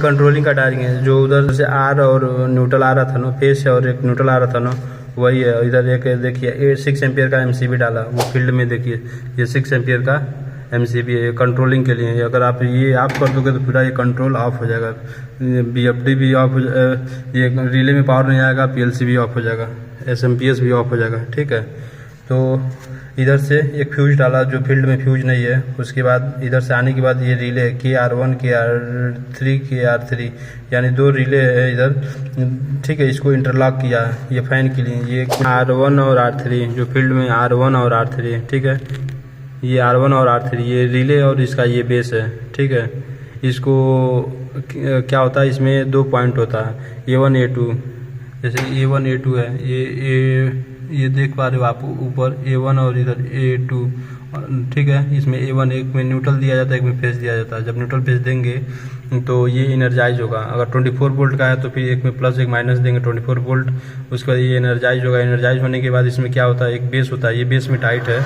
Controlling का daring है, जो उधर से आर और न्यूट्रल आ रहा था ना, फेस और एक न्यूट्रल आ रहा था ना, वही है। इधर एक देखिए 6 एम्पियर का एमसीबी डाला, वो फील्ड में देखिए ये 6 एम्पियर का एमसीबी है, कंट्रोलिंग के लिए। अगर आप ये ऑफ कर दोगे तो पूरा ये कंट्रोल ऑफ हो जाएगा, बीएफडी भी ऑफ हो ये रिले में पावर नहीं आएगा, पीएलसी भी ऑफ हो जाएगा, एसएमपीएस भी ऑफ हो जाएगा, ठीक है। तो इधर से एक फ्यूज डाला जो फील्ड में फ्यूज नहीं है। उसके बाद इधर से आने के बाद ये रिले KR1 KR3 KR3 यानी 2 रिले है इधर, ठीक है। इसको इंटरलॉक किया ये फैन के लिए, ये R1 और R3 जो फील्ड में R1 और R3 है, ठीक है। ये R1 और R3 ये रिले और इसका ये बेस है, ठीक है। इसको क्या होता है, इसमें 2 पॉइंट होता है A1 A2, जैसे A1 A2 है, ये देख पा रहे हो आप ऊपर A1 और इधर A2, ठीक है। इसमें A1 एक में न्यूट्रल दिया जाता है, एक में फेस दिया जाता है। जब न्यूट्रल फेस देंगे तो ये एनर्जाइज होगा। अगर 24 वोल्ट का है तो फिर एक में प्लस एक माइनस देंगे 24 वोल्ट, उसके बाद ये एनर्जाइज होगा। एनर्जाइज होने के बाद इसमें क्या होता है, एक बेस होता है, ये बेस में टाइट है,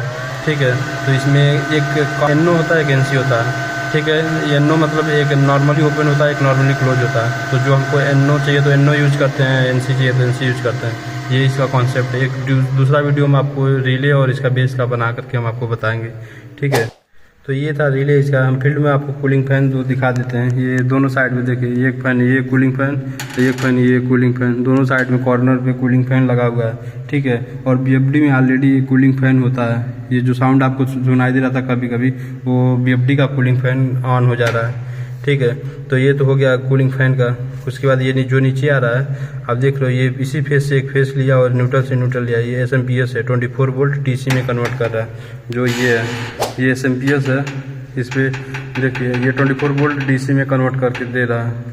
ठीक है। तो इसमें एक NO होता है, एक NC होता है, ठीक है। ये NO मतलब एक नॉर्मली ओपन होता है, एक नॉर्मली क्लोज होता है। तो जो हमको NO चाहिए तो NO यूज करते हैं, NC चाहिए तो NC यूज करते हैं। ये इसका कॉन्सेप्ट है। एक दूसरा वीडियो में आपको रिले और इसका बेस का बना करके हम आपको बताएंगे, ठीक है। तो ये था रिले इसका। हम फील्ड में आपको कूलिंग फैन दो दिखा देते हैं। ये दोनों साइड में देखिए, ये एक फैन, ये कूलिंग फैन, एक फैन, ये कूलिंग फैन, दोनों साइड में कॉर्नर पे कूलिंग फैन लगा हुआ है, ठीक है। और BFD में ऑलरेडी कूलिंग फैन होता है। ये जो साउंड आपको सुनाई दे रहा था कभी कभी, वो BFD का कूलिंग फैन ऑन हो जा रहा है, ठीक है। तो ये तो हो गया कूलिंग फैन का। उसके बाद ये जो नीचे आ रहा है आप देख लो, ये इसी फेस से एक फेस लिया और न्यूट्रल से न्यूट्रल लिया। ये SMPS है, 24 वोल्ट DC में कन्वर्ट कर रहा है। जो ये है ये SMPS है, इस पर देखिए ये 24 वोल्ट DC में कन्वर्ट करके दे रहा है।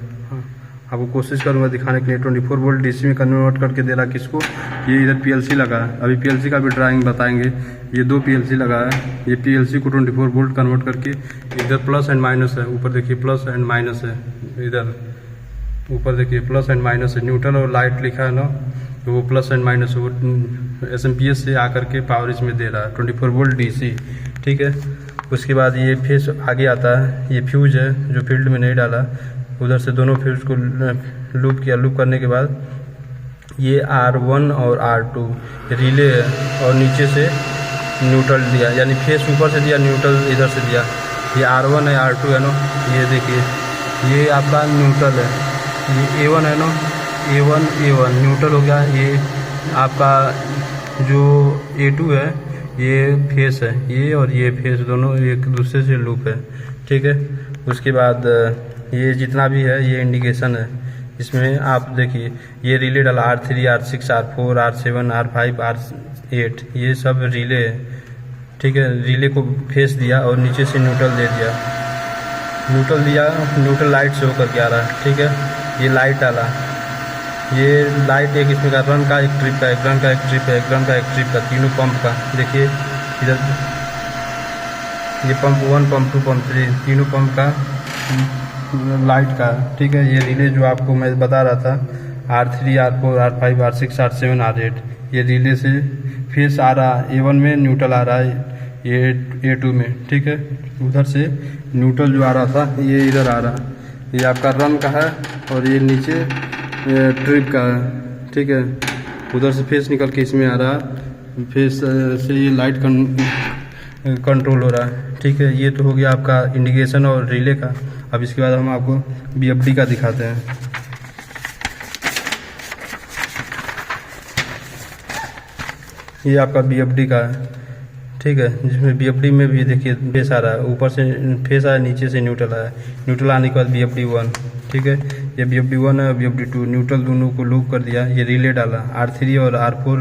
आपको कोशिश करूंगा दिखाने के लिए। 24 वोल्ट DC में कन्वर्ट करके दे रहा है किसको, ये इधर PLC लगा है। अभी PLC का भी ड्राइंग बताएंगे। ये 2 PLC लगा है, ये PLC को 24 वोल्ट कन्वर्ट करके इधर प्लस एंड माइनस है। ऊपर देखिए प्लस एंड माइनस है, इधर ऊपर देखिए प्लस एंड माइनस है। न्यूट्रल और लाइट लिखा है ना, तो वो प्लस एंड माइनस वो SMPS से आकर के पावर इसमें दे रहा है 24 वोल्ट DC, ठीक है। उसके बाद ये फेस आगे आता है, ये फ्यूज है जो फील्ड में नहीं डाला। उधर से दोनों फ्यूज को लूप किया, लूप करने के बाद ये R1 और R2 रिले है, और नीचे से न्यूट्रल दिया, यानी फेस ऊपर से दिया, न्यूट्रल इधर से दिया। ये R1 है, R2 है ना, ये देखिए ये आपका न्यूट्रल है। ये A1 है ना, A1 न्यूट्रल हो गया। ये आपका जो A2 है ये फेस है, ये और ये फेस दोनों एक दूसरे से लूप है, ठीक है। उसके बाद ये जितना भी है ये इंडिकेशन है। इसमें आप देखिए ये रिले डाला R3 R6 R4 R7 R5 R8, ये सब रिले है, ठीक है। रिले को फेस दिया और नीचे से न्यूट्रल दे दिया, न्यूट्रल लाइट से होकर के आ रहा है, ठीक है। ये लाइट डाला, ये लाइट एक इसमें का रन का एक ट्रिप का, एक रन का एक ट्रिप है, एक रन का एक ट्रिप का, तीनों पंप का। देखिए इधर ये पंप 1 पंप 2 पंप 3 तीनों पंप का लाइट का, ठीक है। ये रिले जो आपको मैं बता रहा था R3 R4 R5 R6 R7 R8, ये रिले से फेस आ रहा है, A1 में न्यूट्रल आ रहा है, ये A2 में, ठीक है। उधर से न्यूट्रल जो आ रहा था ये इधर आ रहा है। ये आपका रन का है और ये नीचे ट्रिप का है, ठीक है। उधर से फेस निकल के इसमें आ रहा है, फेस से ये लाइट कंट्रोल हो रहा है, ठीक है। ये तो हो गया आपका इंडिकेशन और रिले का। अब इसके बाद हम आपको BFD का दिखाते हैं। ये आपका BFD का है, ठीक है, जिसमें BFD में भी देखिए फेस आ रहा है, ऊपर से फेस आया, नीचे से न्यूट्रल आया। न्यूट्रल आने के बाद BFD1, ठीक है। ये BFD1 है, BFD2 न्यूट्रल दोनों को लूप कर दिया। ये रिले डाला R3 और R4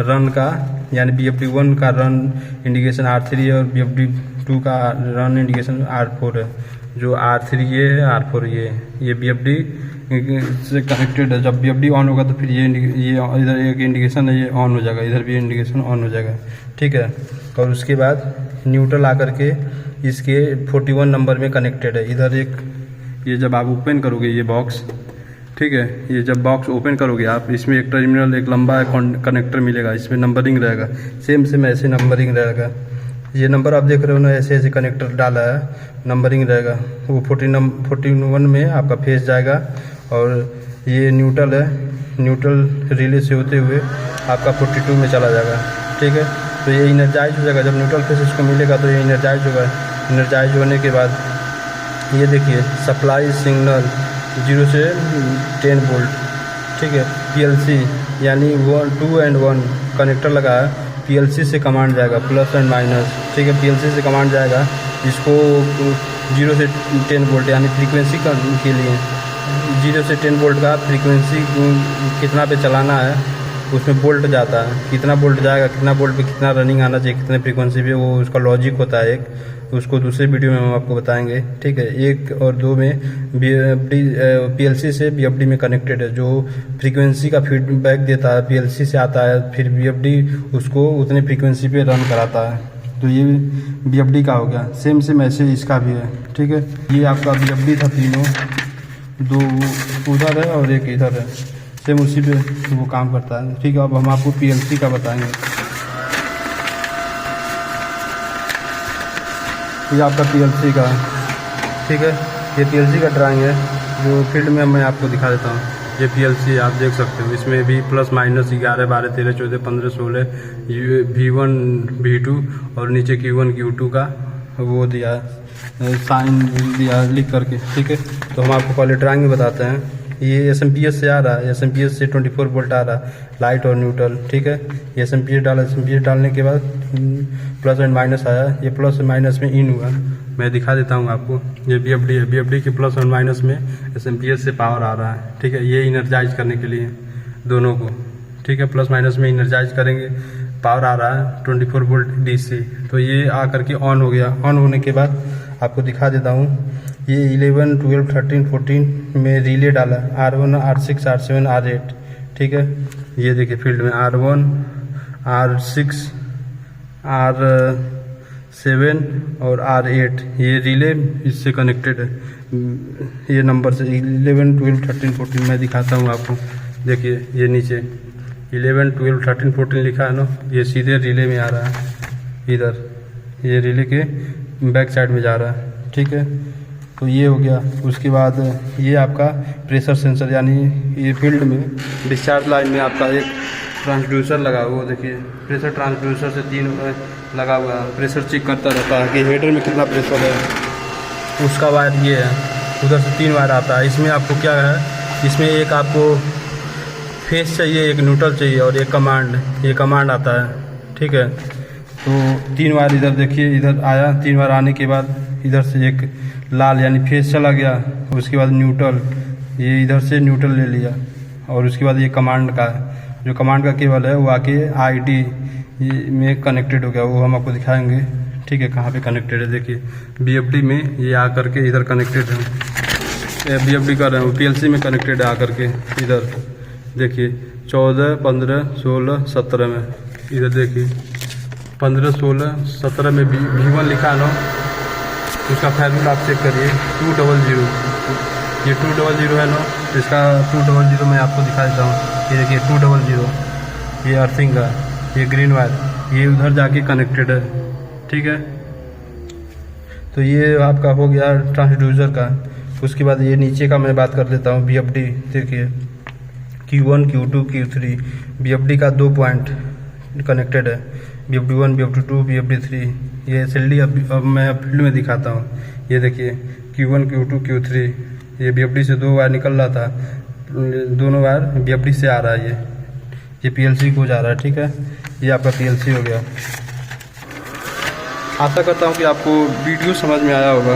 रन का, यानी BFD1 का रन इंडिकेशन R3 और BFD2 का रन इंडिकेशन R4 है। जो R3 ये है, R4 ये BFD से कनेक्टेड है। जब BFD ऑन होगा तो फिर ये इधर एक इंडिकेशन है, ये ऑन हो जाएगा, इधर भी इंडिकेशन ऑन हो जाएगा, ठीक है। और उसके बाद न्यूट्रल आकर के इसके 41 नंबर में कनेक्टेड है। इधर एक ये जब आप ओपन करोगे ये बॉक्स, ठीक है, ये जब बॉक्स ओपन करोगे आप, इसमें एक टर्मिनल एक लंबा कनेक्टर मिलेगा, इसमें नंबरिंग रहेगा, सेम ऐसे नंबरिंग रहेगा। ये नंबर आप देख रहे हो ना, ऐसे ऐसे कनेक्टर डाला है, नंबरिंग रहेगा। वो 41 में आपका फेस जाएगा और ये न्यूट्रल है, न्यूट्रल रिले से होते हुए आपका 42 में चला जाएगा। ठीक है, तो ये इनर्जाइज हो जाएगा। जब न्यूट्रल फेस इसको मिलेगा तो ये इनर्जाइज होगा। इनर्जाइज होने के बाद ये देखिए सप्लाई सिग्नल 0 से 10 वोल्ट। ठीक है, PLC यानी 2 and 1 कनेक्टर लगा है, PLC से कमांड जाएगा प्लस एंड माइनस। ठीक है, PLC से कमांड जाएगा इसको 0 से 10 वोल्ट यानी फ्रीक्वेंसी के लिए 0 से 10 वोल्ट का फ्रीक्वेंसी कितना पे चलाना है उसमें वोल्ट जाता है, कितना वोल्ट जाएगा, कितना वोल्ट पे कितना रनिंग आना चाहिए, कितने फ्रीक्वेंसी पे, वो उसका लॉजिक होता है एक, उसको दूसरे वीडियो में हम आपको बताएंगे। ठीक है, 1 और 2 में PLC से BFD में कनेक्टेड है, जो फ्रीक्वेंसी का फीडबैक देता है PLC से आता है, फिर BFD उसको उतने फ्रीक्वेंसी पे रन कराता है। तो ये BFD का हो गया। सेम ऐसे इसका भी है। ठीक है, ये आपका BFD था तीनों, 2 उधर है और एक इधर है, सेम उसी पे वो काम करता है। ठीक है, अब हम आपको PLC का बताएंगे। ये आपका PLC का है। ठीक है, ये PLC का ड्राइंग है जो फील्ड में मैं आपको दिखा देता हूँ। ये PLC आप देख सकते हो, इसमें भी प्लस माइनस 11 12 13 14 15 16 V1 V2 और नीचे Q1 Q2 का वो दिया है, साइन दिया लिख करके। ठीक है, तो हम आपको पहले ड्राइंग में बताते हैं। ये SMPS से आ रहा है, SMPS से 24 वोल्ट आ रहा है, लाइट और न्यूट्रल। ठीक है, ये SMPS डालने के बाद प्लस एंड माइनस आया, ये प्लस एंड माइनस में इन हुआ। मैं दिखा देता हूँ आपको, ये BFD है, BFD के प्लस एंड माइनस में SMPS से पावर आ रहा है। ठीक है, ये इनर्जाइज करने के लिए दोनों को। ठीक है, प्लस माइनस में इनर्जाइज करेंगे, पावर आ रहा है 24 वोल्ट DC। तो ये आ करके ऑन हो गया। ऑन होने के बाद आपको दिखा देता हूँ, ये 11 12 13 14 में रिले डाला, R1 R6 R7 R8। ठीक है, ये देखिए फील्ड में R1 R6 R7 और R8 ये रिले इससे कनेक्टेड है। ये नंबर से 11 12 13 14 मैं दिखाता हूँ आपको। देखिए ये नीचे 11 12 13 14 लिखा है ना, ये सीधे रिले में आ रहा है, इधर ये रिले के बैक साइड में जा रहा है। ठीक है, तो ये हो गया। उसके बाद ये आपका प्रेशर सेंसर, यानी ये फील्ड में डिस्चार्ज लाइन में आपका एक ट्रांसड्यूसर लगा हुआ, देखिए प्रेशर ट्रांसड्यूसर से 3 लगा हुआ है, प्रेशर चेक करता रहता है कि हेडर में कितना प्रेशर है। उसका वायर ये है, उधर से 3 वायर आता है। इसमें आपको क्या है, इसमें एक आपको फेस चाहिए, एक न्यूट्रल चाहिए और एक कमांड, ये कमांड आता है। ठीक है, तो 3 वायर इधर देखिए, इधर आया, 3 वायर आने के बाद इधर से एक लाल यानी फेस चला गया, उसके बाद न्यूट्रल, ये इधर से न्यूट्रल ले लिया, और उसके बाद ये कमांड का, जो कमांड का केबल है वो आके ID में कनेक्टेड हो गया, वो हम आपको दिखाएंगे। ठीक है, कहाँ पे कनेक्टेड है, देखिए BFD में ये आ करके इधर कनेक्टेड है, BFD कर रहे हैं, PLC में कनेक्टेड है आ करके इधर। देखिए 14 15 16 17 में, इधर देखिए 15 16 17 में V1 लिखा है ना, उसका फार्मूला आप चेक करिए 200। ये 200 है ना, इसका 200 मैं आपको दिखा देता हूँ। ये देखिए 200, ये अर्थिंग का, ये ग्रीन वायर, ये उधर जाके कनेक्टेड है। ठीक है, तो ये आपका हो गया ट्रांसड्यूसर का। उसके बाद ये नीचे का मैं बात कर लेता हूँ, BFD। देखिए Q1 Q2 Q3 BFD का 2 पॉइंट कनेक्टेड है, BFD1 BFD2 BFD3। ये SLD अब मैं फील्ड में दिखाता हूँ। ये देखिए Q1 Q2 Q3, ये BFD से 2 वायर निकल रहा था, दोनों वायर BFD से आ रहा है, ये PLC को जा रहा है। ठीक है, ये आपका PLC हो गया। आशा करता हूँ कि आपको वीडियो समझ में आया होगा।